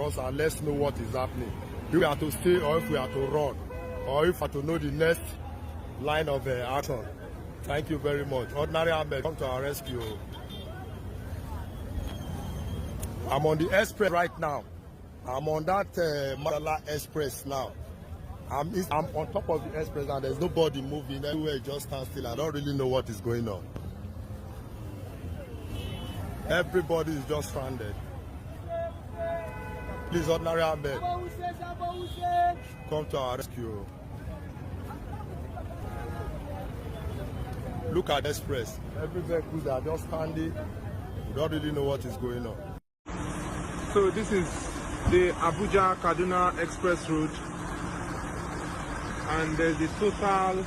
us and let's know what is happening. If we are to stay or if we are to run, or if we are to know the next line of action. Thank you very much. Ordinary Ahmed, come to our rescue. I'm on the express right now. I'm on that Mandala Express now. I'm on top of the express and there's nobody moving. Everywhere just stand still. I don't really know what is going on. Everybody is just stranded. Please, Ordinary Ahmed, come to our rescue. Look at the express. Every vehicle are just standing. We don't really know what is going on. So this is the Abuja Kaduna Express Road, and there's the total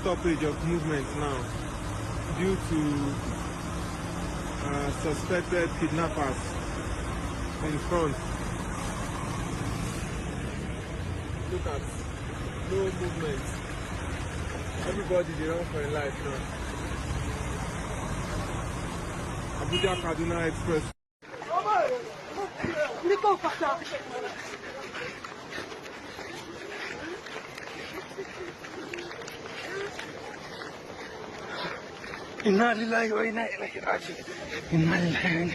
stoppage of movement now due to suspected kidnappers in front. Look at no movement. Everybody they run for their life now. Abuja Kaduna Express. Inna lillahi wa inna ilaihi raji'un. Inna lillahi.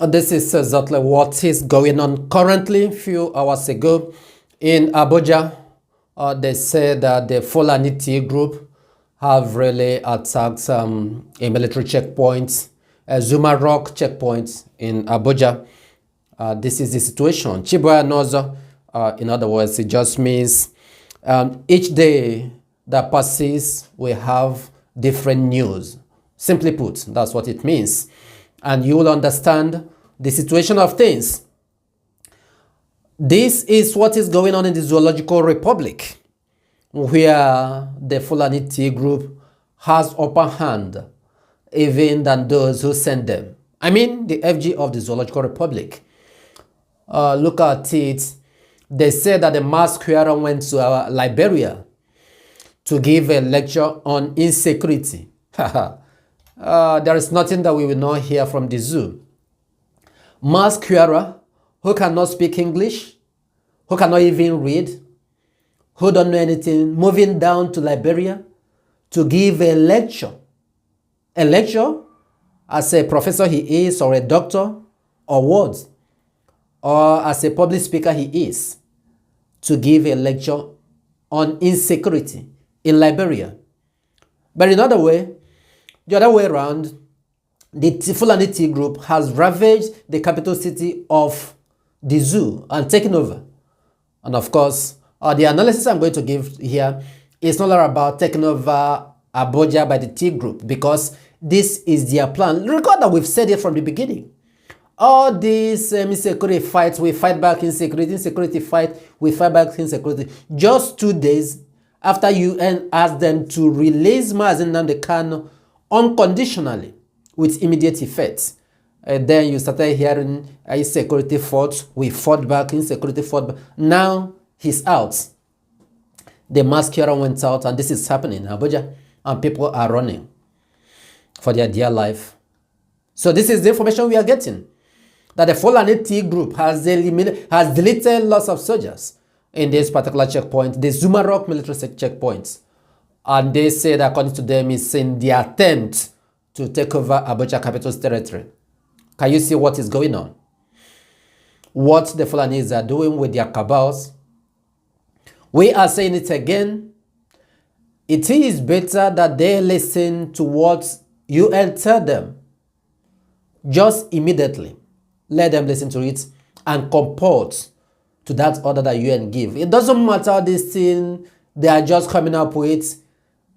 This is exactly what is going on currently. A few hours ago in Abuja, they said that the F00lani group have really attacked a military checkpoint, a Zuma Rock checkpoint in Abuja. This is the situation. Chibuya knows, in other words, it just means each day that passes, we have different news. Simply put, that's what it means. And you will understand the situation of things. This is what is going on in the Zoological Republic, where the F00lani group has upper hand even than those who send them. I mean the FG of the Zoological Republic. Look at it. They said that the mass queer went to Liberia to give a lecture on insecurity. There is nothing that we will not hear from the zoo. Mass queer who cannot speak English, who cannot even read, who don't know anything, moving down to Liberia to give a lecture. A lecture as a professor he is, or a doctor, or what? Or as a public speaker he is, to give a lecture on insecurity in Liberia. But in other way, the other way around, the F00lani group has ravaged the capital city of the zoo and taken over. And of course, the analysis I'm going to give here is not about taking over Abuja by the T group, because this is their plan. Recall that we've said it from the beginning. All these insecurity fights, we fight back insecurity, insecurity fight, we fight back insecurity. Just 2 days after UN asked them to release Mazi Nnamdi Kanu unconditionally with immediate effect. And then you started hearing insecurity fought, we fought back, insecurity fought back. Now he's out. The mass killer went out, and this is happening in Abuja, and people are running for their dear life. So this is the information we are getting, that the F00lani group has deleted lots of soldiers in this particular checkpoint, the Zuma Rock military checkpoint. And they say that according to them, it's in the attempt to take over Abuja capital's territory. Can you see what is going on? What the Fulanis are doing with their cabals? We are saying it again. It is better that they listen to what UN tell them. Just immediately, let them listen to it and comport to that order that UN give. It doesn't matter this thing they are just coming up with.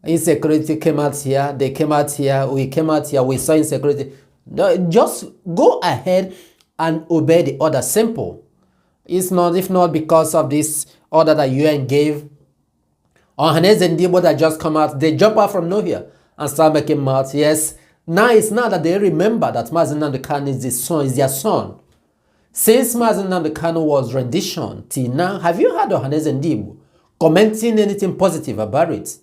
Insecurity came out here, they came out here, we came out here, we saw insecurity. No, just go ahead and obey the order. Simple. It's not, if not because of this order that UN gave, or Hanez and Debo that just come out, they jump out from nowhere and start making mouths. Yes, now it's not that they remember that Mazi Nnamdi Kanu is the son, is their son. Since Mazen Nnamdi Kanu was rendition till now, have you heard of Haneze Ndigbo commenting anything positive about it?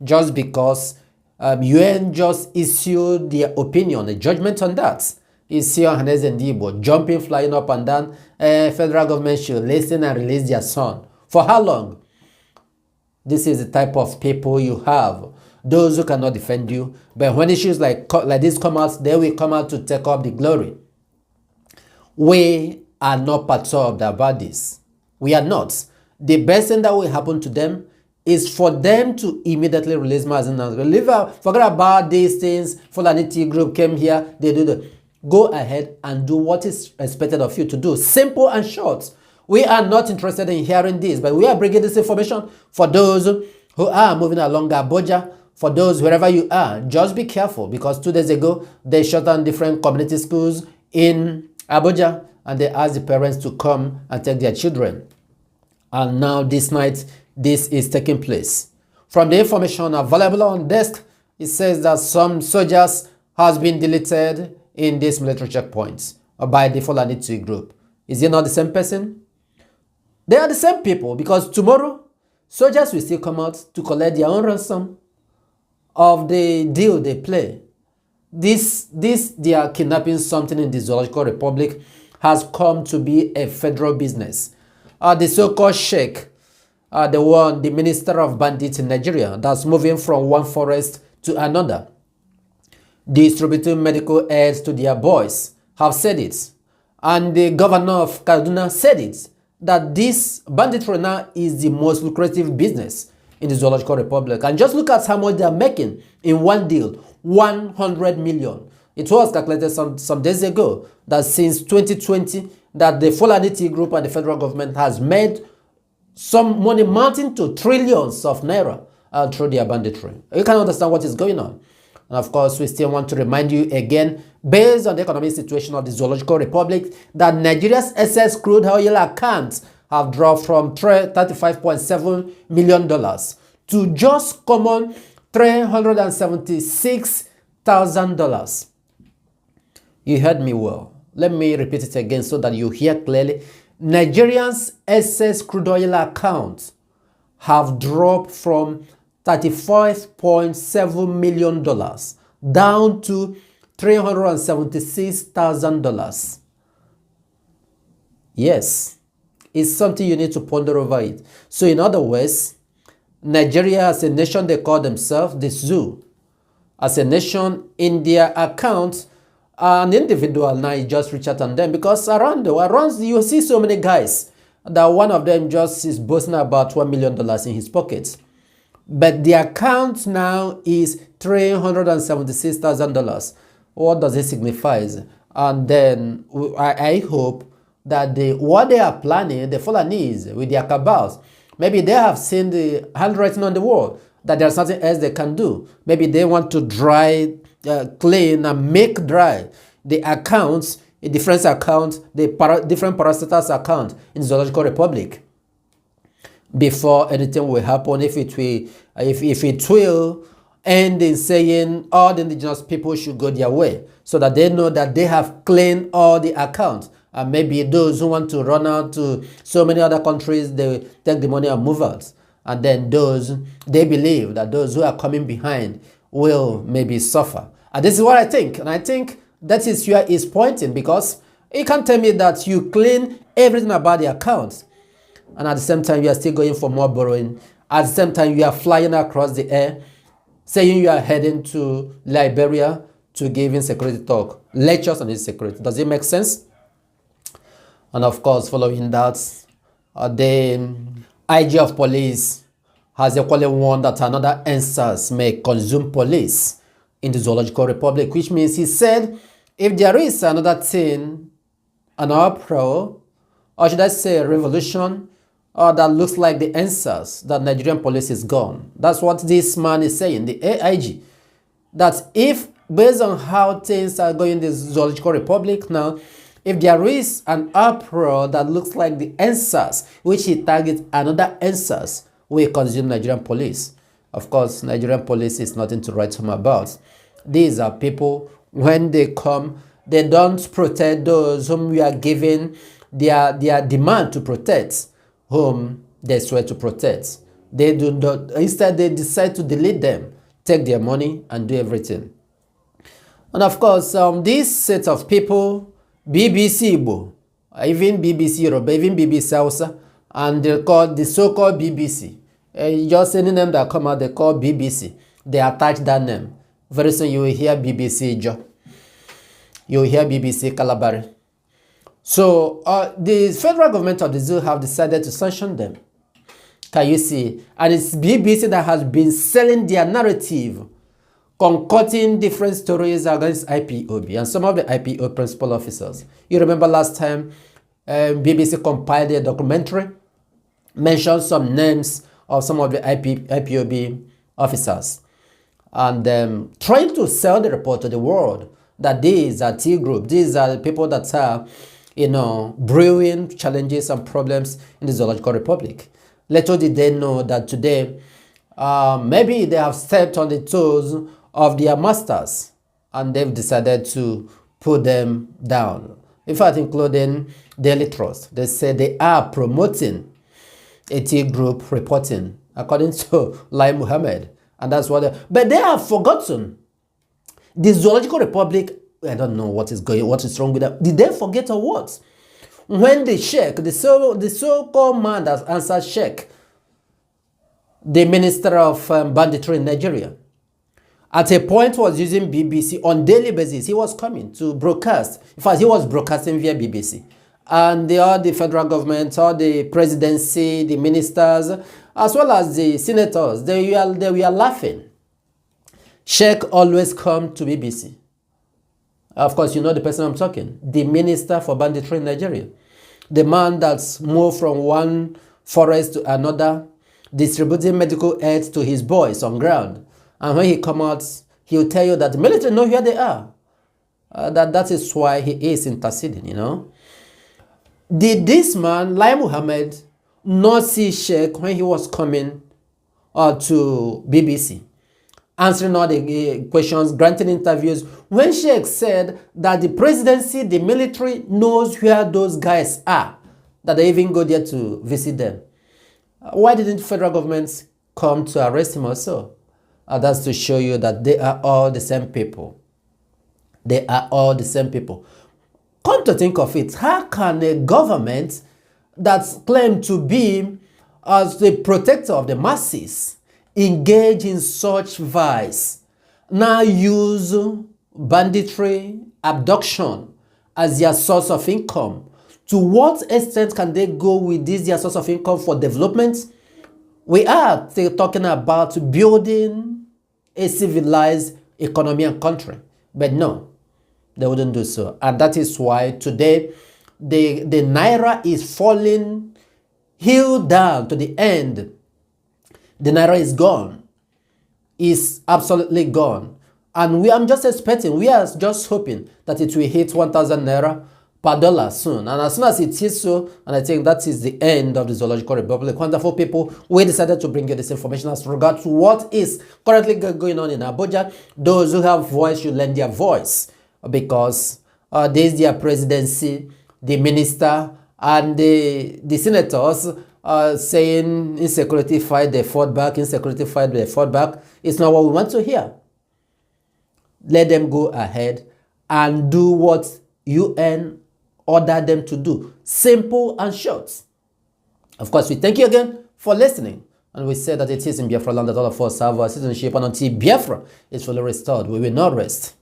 Just because UN just issued their opinion, a judgment on that. You see Haneze Ndigbo jumping, flying up and down. Federal government should listen and release their son. For how long? This is the type of people you have. Those who cannot defend you. But when issues like this come out, they will come out to take up the glory. We are not perturbed about this. We are not. The best thing that will happen to them is for them to immediately release Mazen Nnamdi. Forget about these things. Fulani Tea group came here. They do the. Go ahead and do what is expected of you to do. Simple and short. We are not interested in hearing this, but we are bringing this information for those who are moving along Abuja, for those wherever you are. Just be careful, because 2 days ago, they shut down different community schools in Abuja, and they asked the parents to come and take their children. And now this night, this is taking place. From the information available on desk, it says that some soldiers has been deleted in these military checkpoints by the Fulani Tea group. Is it not the same person? They are the same people, because tomorrow, soldiers will still come out to collect their own ransom of the deal they play. They are kidnapping something in the Zoological Republic has come to be a federal business. The so-called sheikh, the minister of bandits in Nigeria, that's moving from one forest to another, distributing medical aids to their boys, have said it. And the governor of Kaduna said it, that this banditry now is the most lucrative business in the Zoological Republic. And just look at how much they are making in one deal, 100 million. It was calculated some days ago that since 2020, that the Fulani Tea group and the federal government has made some money mounting to trillions of naira through their banditry. You can understand what is going on. And of course, we still want to remind you again, based on the economic situation of the Zoological Republic, that Nigeria's excess crude oil accounts have dropped from $35.7 million to just common $376,000. You heard me well. Let me repeat it again so that you hear clearly. Nigerians' excess crude oil accounts have dropped from $35.7 million down to $376,000. Yes, it's something you need to ponder over it. So in other words, Nigeria as a nation, they call themselves the zoo. As a nation, in their accounts, an individual now just reach out on them, because around you see so many guys that one of them just is boasting about $1 million in his pockets. But the account now is $376,000. What does it signify? And then I hope that what they are planning, the Fulanis with their cabals, maybe they have seen the handwriting on the wall that there's nothing else they can do. Maybe they want to clean and make dry the accounts, a different account, different parastatals account in the Zoological Republic, before anything will happen. If it will end in saying all the indigenous people should go their way, so that they know that they have cleaned all the accounts. And maybe those who want to run out to so many other countries, they take the money and move out. And then they believe that those who are coming behind will maybe suffer. And this is what I think. And I think that is where it's pointing, because you can't tell me that you clean everything about the accounts, and at the same time you are still going for more borrowing. At the same time you are flying across the air, saying you are heading to Liberia to give insecurity talk, lectures on insecurity. Does it make sense? And of course, following that, the AIG of police has equally warned that another SARS may consume police in the Zoological Republic, which means he said if there is another thing, an uproar, or should I say a revolution, that looks like the SARS, that Nigerian police is gone. That's what this man is saying, the AIG. That if, based on how things are going in the Zoological Republic now, if there is an uproar that looks like the SARS, which he targets another SARS, will consume Nigerian police. Of course, Nigerian police is nothing to write home about. These are people, when they come, They don't protect those whom we are giving their demand to protect, whom they swear to protect. They do not. Instead, they decide to delete them, take their money, and do everything. And of course, this set of people, BBC Igbo, even BBC Yoruba, even BBC Hausa, and they call the so-called BBC. Just any name that come out, they call BBC. They attach that name. Very soon you will hear BBC Ijo. You will hear BBC Calabari. So the federal government of the zoo have decided to sanction them. Can you see? And it's BBC that has been selling their narrative, concocting different stories against IPOB and some of the IPO principal officers. You remember last time BBC compiled a documentary, mentioned some names of some of the IPOB officers, and trying to sell the report to the world that these are T group, these are the people that are, brewing challenges and problems in the Zoological Republic. Little did they know that today, maybe they have stepped on the toes of their masters, and they've decided to put them down. In fact, including Daily Trust. They say they are promoting a T group reporting, according to Lai Muhammad. And that's what but they have forgotten. The Zoological Republic, I don't know what is wrong with them. Did they forget or what? When the Sheikh, the so-called man that answered Sheikh, the minister of banditry in Nigeria, at a point was using BBC on daily basis. He was coming to broadcast. In fact, he was broadcasting via BBC. And all the federal government, all the presidency, the ministers, as well as the senators, they were laughing. Sheikh always come to BBC. Of course, you know the person I'm talking. The minister for banditry in Nigeria. The man that's moved from one forest to another, distributing medical aids to his boys on ground. And when he come out, he'll tell you that the military know where they are. That is why he is interceding, Did this man, Lai Muhammad, not see Sheikh when he was coming to BBC, answering all the questions, granting interviews, when Sheikh said that the presidency, the military knows where those guys are, that they even go there to visit them? Why didn't the federal government come to arrest him also? That's to show you that they are all the same people. They are all the same people. Come to think of it, how can a government that's claimed to be as the protector of the masses engage in such vice, now use banditry, abduction as their source of income? To what extent can they go with this their source of income for development? We are still talking about building a civilized economy and country, but no, they wouldn't do so. And that is why today the Naira is falling heel down to the end. The Naira is gone. It's absolutely gone. And I'm just expecting, we are just hoping that it will hit 1,000 Naira per dollar soon. And as soon as it is so, and I think that is the end of the Zoological Republic. Wonderful people, we decided to bring you this information as regards to what is currently going on in Abuja. Those who have voice should lend their voice, because there is their presidency, the minister, and the senators saying insecurity fight, they fought back, insecurity fight, they fought back. It's not what we want to hear. Let them go ahead and do what UN ordered them to do. Simple and short. Of course, we thank you again for listening. And we say that it is in Biafra land that all of us have our citizenship, and until Biafra is fully restored, we will not rest.